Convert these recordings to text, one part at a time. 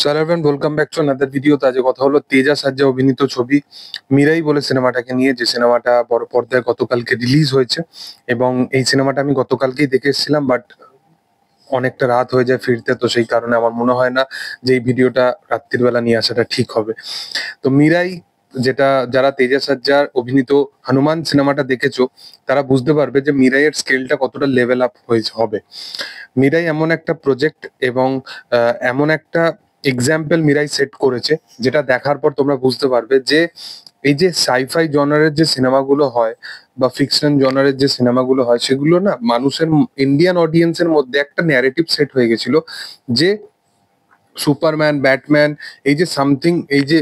Sir everyone, welcome back to another video. তো আজ কথা হলো তেজা সাজ্জা অভিনীত ছবি মিরাই বলে সিনেমাটাকে নিয়ে, যে সিনেমাটা বড় পর্দায় গতকালকে রিলিজ হয়েছে। এবং এই সিনেমাটা আমি গতকালকেই দেখে এসেছিলাম, বাট অনেকটা রাত হয়ে যায় ফিরতে, তো সেই কারণে আমার মনে হয় না যে এই ভিডিওটা রাত্রির বেলা নিয়ে আসাটা ঠিক হবে। তো মিরাই, যেটা যারা তেজা সাজ্জার অভিনীত হনুমান সিনেমাটা দেখেছো তারা বুঝতে পারবে যে মিরাইয়ের স্কেলটা কতটা লেভেল আপ হবে। মিরাই এমন একটা প্রজেক্ট এবং এমন একটা এক্সাম্পল মিরাই সেট করেছে, যেটা দেখার পর তোমরা বুঝতে পারবে যে এই যে সাইফাই জনারের যে সিনেমাগুলো হয় বা ফিকশন জনারের যে সিনেমাগুলো হয়, সেগুলো না মানুষের, ইন্ডিয়ান অডিয়েন্সের মধ্যে একটা ন্যারেটিভ সেট হয়ে গেছিল যে সুপারম্যান, ব্যাটম্যান, এই যে সামথিং, এই যে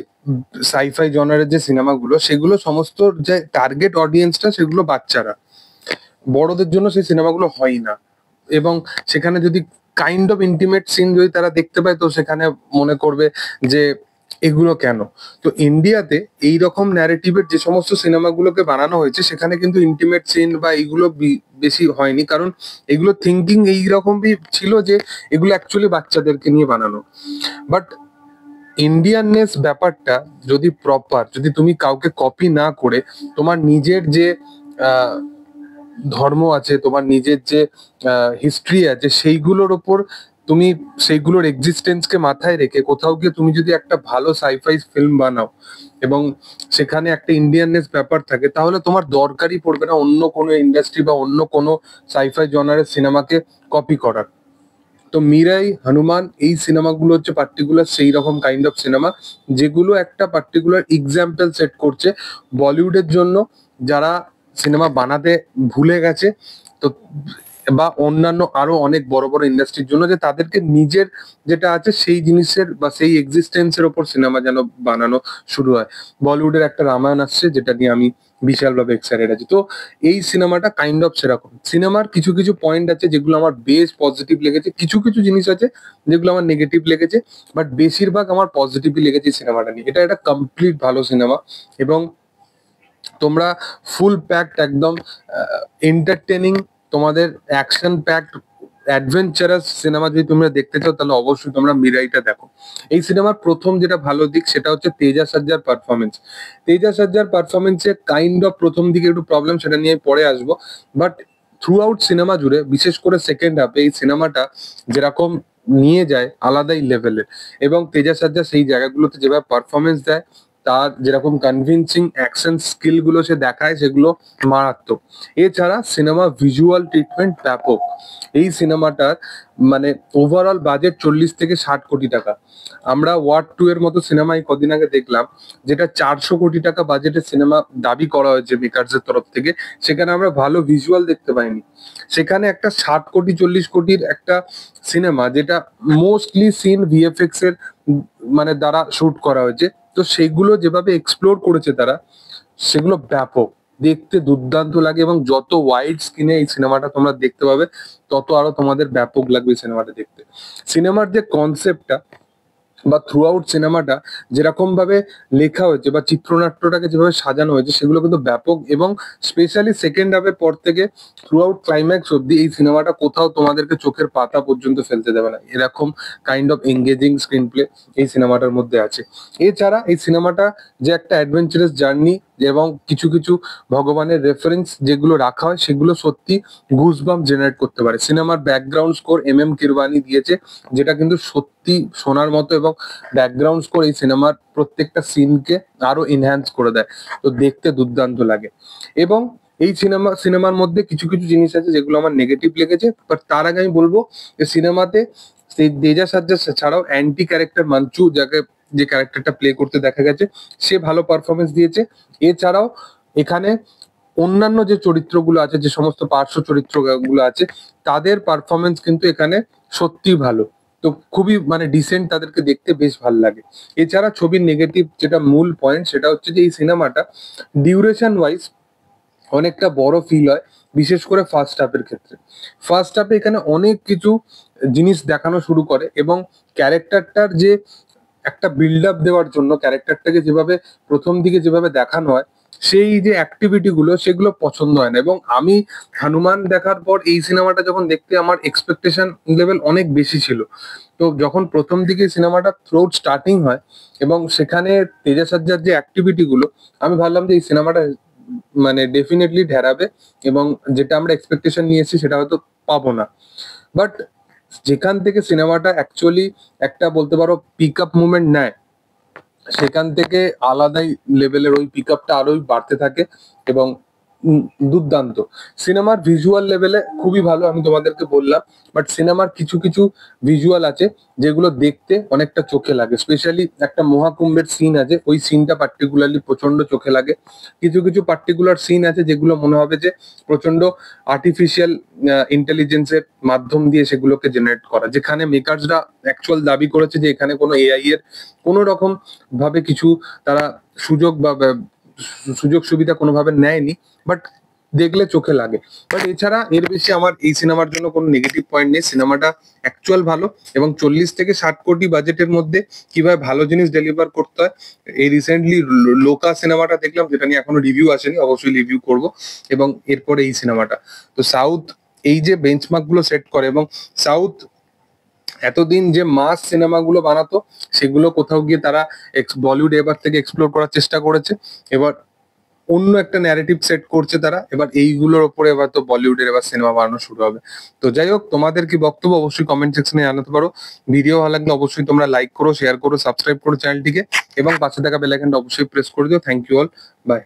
সাইফাই জনারের যে সিনেমাগুলো, সেগুলো সমস্ত যে টার্গেট অডিয়েন্সটা সেগুলো বাচ্চারা, বড়দের জন্য সেই সিনেমাগুলো হয় না। এবং সেখানে যদি কাইন্ড অফ ইন্টিমেট সিন যদি তারা দেখতে পায়, তো সেখানে মনে করবে যে এগুলো কেন। তো ইন্ডিয়াতে এই রকম ন্যারেটিভের যে সমস্ত সিনেমাগুলোকে বানানো হয়েছে, সেখানে কিন্তু ইন্টিমেট সিন বা এইগুলো বেশি হয়নি, কারণ এগুলো থিঙ্কিং এইরকমই ছিল যে এগুলো অ্যাকচুয়ালি বাচ্চাদেরকে নিয়ে বানানো। বাট ইন্ডিয়াননেস ব্যাপারটা যদি প্রপার, যদি তুমি কাউকে কপি না করে তোমার নিজের যে আহ ধর্ম আছে, তোমার নিজের যে হিস্ট্রি আছে, সেইগুলোর ওপর তুমি সেইগুলোর এক্সিস্টেন্সকে মাথায় রেখে কোথাও গিয়ে তুমি যদি একটা ভালো সাইফাই ফিল্ম বানাও এবং সেখানে একটা ইন্ডিয়াননেস ব্যাপার থাকে, তাহলে তোমার দরকারই পড়বে না অন্য কোনো ইন্ডাস্ট্রি বা অন্য কোনো সাইফাই জনারের সিনেমাকে কপি করার। তো মিরাই, হনুমান, এই সিনেমাগুলো হচ্ছে পার্টিকুলার সেই রকম কাইন্ড অফ সিনেমা, যেগুলো একটা পার্টিকুলার এক্সাম্পল সেট করছে বলিউডের জন্য, যারা সিনেমা বানাতে ভুলে গেছে। তো বা অন্যান্য আরো অনেক বড় বড় ইন্ডাস্ট্রির জন্য, যে তাদেরকে নিজের যেটা আছে সেই জিনিসের বা সেই এক্সিস্টেন্সের ওপর সিনেমা যেন বানানো শুরু হয়। বলিউডের একটা রামায়ণ আসছে, যেটা নিয়ে আমি বিশালভাবে এক্সাইটেড আছি। তো এই সিনেমাটা কাইন্ড অফ সেরকম। সিনেমার কিছু কিছু পয়েন্ট আছে যেগুলো আমার বেশ পজিটিভ লেগেছে, কিছু কিছু জিনিস আছে যেগুলো আমার নেগেটিভ লেগেছে, বাট বেশিরভাগ আমার পজিটিভই লেগেছে সিনেমাটা নিয়ে। এটা একটা কমপ্লিট ভালো সিনেমা এবং তোমরা ফুল প্যাকড, একদম এন্টারটেনিং, তোমাদের অ্যাকশন প্যাকড অ্যাডভেঞ্চারাস সিনেমা যদি তোমরা দেখতে চাও, তাহলে অবশ্যই তোমরা মিরাইটা দেখো। এই সিনেমার প্রথম যেটা ভালো দিক, সেটা হচ্ছে তেজা সাজ্জার পারফরমেন্স। তেজা সাজ্জার পারফরমেন্সে কাইন্ড অফ প্রথম দিকে একটু প্রবলেম, সেটা নিয়ে পরে আসবো। বাট থ্রু আউট সিনেমা জুড়ে, বিশেষ করে সেকেন্ড হাফে, এই সিনেমাটা যেরকম নিয়ে যায় আলাদাই লেভেলের। এবং তেজা সাজ্জা সেই জায়গাগুলোতে যেভাবে পারফরমেন্স দেয়, তার যেরকম কনভিনসিং অ্যাকশন স্কিল গুলো সে দেখায়, সেগুলো মারাত্মক। এছাড়া সিনেমা ভিজুয়াল ট্রিটমেন্ট ব্যাপক। এই সিনেমাটার মানে ওভারঅল বাজেট 40 থেকে 60 কোটি টাকা। আমরা ওয়ার 2 এর মতো সিনেমাই কদিন আগে দেখলাম, যেটা 400 কোটি টাকা বাজেটের সিনেমা দাবি করা হয়েছে মেকার্স এর তরফ থেকে। সেখানে আমরা ভালো ভিজুয়াল দেখতে পাইনি। সেখানে একটা 60 কোটি 40 কোটির একটা সিনেমা, যেটা মোস্টলি সিন ভিএফএক্স এর মানে দ্বারা শুট করা হয়েছে, তো সেগুলো যেভাবে এক্সপ্লোর করেছে তারা, সেগুলো ব্যাপক, দেখতে দুর্দান্ত লাগে। এবং যত ওয়াইড স্ক্রিনে এই সিনেমাটা তোমরা দেখতে পাবে, তত আরো তোমাদের ব্যাপক লাগবে সিনেমাটা দেখতে। সিনেমার যে কনসেপ্টটা বা থ্রু আউট সিনেমাটা যেরকম ভাবে লেখা হয়েছে বা চিত্রনাট্যটাকে যেভাবে সাজানো হয়েছে, সেগুলো কিন্তু ব্যাপক। এবং স্পেশালি সেকেন্ড হাফের পর থেকে থ্রু আউট ক্লাইম্যাক্স অব্দি এই সিনেমাটা কোথাও তোমাদেরকে চোখের পাতা পর্যন্ত ফেলতে দেবে না, এরকম kind of engaging screen play এই সিনেমাটার মধ্যে আছে। এছাড়া এই সিনেমাটা যে একটা অ্যাডভেঞ্চারাস জার্নি এবং কিছু কিছু ভগবানের রেফারেন্স যেগুলো রাখা হয়, সেগুলো সত্যি গুজবাম্প জেনারেট করতে পারে। সিনেমার ব্যাকগ্রাউন্ড স্কোর এম কিরওয়ানি দিয়েছে, যেটা কিন্তু সত্যি শোনার মতো। এবং ব্যাকগ্রাউন্ড স্কোর এই সিনেমার প্রত্যেকটা সিনকে আরো এনহ্যান্স করে দেয়, তো দেখতে দুর্দান্ত লাগে। এবং এই সিনেমার মধ্যে কিছু কিছু জিনিস আছে যেগুলো আমার নেগেটিভ লেগেছে, বাট তার আগে আমি বলবো যে সিনেমাতে সেই তেজা সাজ্জা ছাড়াও অ্যান্টি ক্যারেক্টার মাঞ্চু, যাকে যে ক্যারেক্টারটা প্লে করতে দেখা গেছে, সে ভালো পারফরমেন্স দিয়েছে। এছাড়াও এখানে অন্যান্য যে চরিত্রগুলো আছে, যে সমস্ত পার্শ্ব চরিত্রগুলো আছে, তাদের পারফরমেন্স কিন্তু এখানে সত্যি ভালো। তো খুবই মানে ডিসেন্ট, তাদেরকে দেখতে বেশ ভালো লাগে। এছাড়া ছবির নেগেটিভ যেটা মূল পয়েন্ট, সেটা হচ্ছে যে এই সিনেমাটা ডিউরেশন ওয়াইজ অনেকটা বড় ফিল হয়, বিশেষ করে ফার্স্ট হাফের ক্ষেত্রে। ফার্স্ট হাফে এখানে অনেক কিছু জিনিস দেখানো শুরু করে, এবং ক্যারেক্টারটার যে একটা বিল্ড আপ দেওয়ার জন্য, ক্যারেক্টারটাকে যেভাবে প্রথম দিকে যেভাবে দেখানো হয়, সেই যে অ্যাক্টিভিটি গুলো সেগুলো পছন্দ হয় না। এবং আমি হনুমান দেখার পর এই সিনেমাটা যখন দেখতে আমার এক্সপেকটেশন লেভেল অনেক বেশি ছিল। তো যখন প্রথম দিকে সিনেমাটা থ্রোট স্টার্টিং হয় এবং সেখানে তেজা সাজ্জার যে অ্যাক্টিভিটি গুলো, আমি ভাবলাম যে এই সিনেমাটা মানে ডেফিনেটলি ঢেরাবে এবং যেটা আমরা এক্সপেকটেশন নিয়ে এসেছি সেটা হয়তো পাবো না। বাট যেখান থেকে সিনেমাটা অ্যাকচুয়ালি একটা বলতে পারো পিক আপ মুভমেন্ট নেয়, সেখান থেকে আলাদাই লেভেলের ওই পিক আপটা আরোই বাড়তে থাকে এবং দুর্দান্ত সিনেমার ভিজুয়াল লেভেলে খুবই ভালো, আমি তোমাদেরকে বললাম। বাট সিনেমার কিছু কিছু ভিজুয়াল আছে যেগুলো দেখতে অনেকটা চোখে লাগে, স্পেশালি একটা মহাকুম্ভের সিন আছে, ওই সিনটা পার্টিকুলারলি প্রচন্ড চোখে লাগে। কিছু কিছু পার্টিকুলার সিন আছে যেগুলো মনে হবে যে প্রচন্ড আর্টিফিশিয়াল ইন্টেলিজেন্সের মাধ্যম দিয়ে সেগুলোকে জেনারেট করা, যেখানে মেকার্সরা অ্যাকচুয়াল দাবি করেছে যে এখানে কোনো এআই এর কোনো রকম ভাবে কিছু তারা সুযোগ বা সুযোগ সুবিধা কোনোভাবে নেয়নি। বাট দেখলে চোখে লাগে। বাট এছাড়া এর বেশি আমার এই সিনেমার জন্য কোনো নেগেটিভ পয়েন্ট নেই। সিনেমাটা অ্যাকচুয়াল ভালো এবং 40 থেকে 60 কোটি বাজেটের মধ্যে কিভাবে ভালো জিনিস ডেলিভার করতে হয়। এই রিসেন্টলি লোকা সিনেমাটা দেখলাম, যেটা নিয়ে এখনো রিভিউ আসেনি, অবশ্যই রিভিউ করব। এবং এরপরে এই সিনেমাটা, তো সাউথ এই যে বেঞ্চমার্ক গুলো সেট করে, এবং সাউথ এতদিন যে মাস সিনেমাগুলো বানাতো সেগুলো কোথাও গিয়ে তারা বলিউড এবার থেকে এক্সপ্লোর করার চেষ্টা করেছে। এবার অন্য একটা ন্যারেটিভ সেট করছে তারা, এবার এইগুলোর ওপরে এবার তো বলিউডের এবার সিনেমা বানানো শুরু হবে। তো যাই হোক, তোমাদের কি বক্তব্য অবশ্যই কমেন্ট সেকশনে জানাতে পারো। ভিডিও ভালো লাগলে অবশ্যই তোমরা লাইক করো, শেয়ার করো, সাবস্ক্রাইব করো চ্যানেলটিকে এবং পাশে থাকা বেল আইকনটা অবশ্যই প্রেস করে দিও। Thank you all, by.